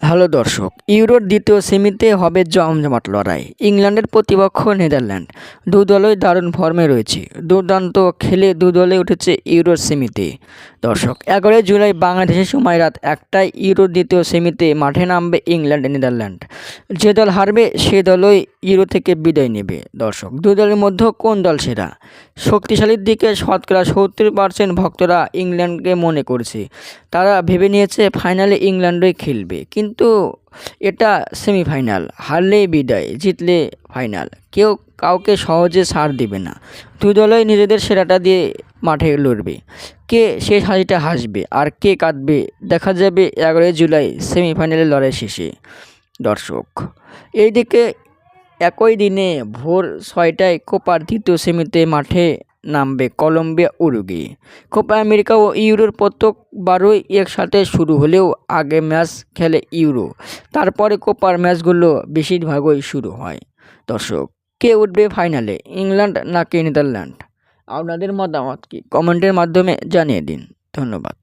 Hello দর্শক, ইউরোর দ্বিতীয় সেমিতে হবে জমজমাট লড়াই। ইংল্যান্ডের প্রতিপক্ষ নেদারল্যান্ড। দু দলই দারুণ ফর্মে রয়েছে। দুর্দান্ত খেলে দু দলে উঠেছে ইউরোর সেমিতে। দর্শক, 11 জুলাই বাংলাদেশের সময় রাত 1টায় ইউরোর দ্বিতীয় সেমিতে মাঠে নামবে ইংল্যান্ড নেদারল্যান্ড। যে দল হারবে সে দলই ইউরো থেকে বিদায় নেবে। দর্শক, দু দলের মধ্যে কোন দল সেরা? শক্তিশালীর দিকে শতকরা 70% ভক্তরা ইংল্যান্ডকে মনে করছে। তারা ভেবে নিয়েছে ফাইনালে ইংল্যান্ডই খেলবে, কিন্তু এটা সেমিফাইনাল। হারলেই বিদায়, জিতলে ফাইনাল। কেউ কাউকে সহজে ছাড় দেবে না। দু দলই নিজেদের সেরাটা দিয়ে মাঠে লড়বে। কে শেষ হাসিটা হাসবে আর কে কাঁদবে দেখা যাবে 11 জুলাই সেমিফাইনালের লড়াই শেষে। দর্শক, এইদিকে একই দিনে ভোর 6টায় কোপার দ্বিতীয় সেমিতে মাঠে নামবে কলম্বিয়া উরুগুয়ে। কোপা আমেরিকা ও ইউরোর প্রত্যেকবারই একসাথে শুরু হলেও আগে ম্যাচ খেলে ইউরো, তারপরে কোপার ম্যাচগুলো বেশিরভাগই শুরু হয়। দর্শক, কে উঠবে ফাইনালে, ইংল্যান্ড নাকি নেদারল্যান্ড? আপনাদের মতামত কি কমেন্টের মাধ্যমে জানিয়ে দিন। ধন্যবাদ।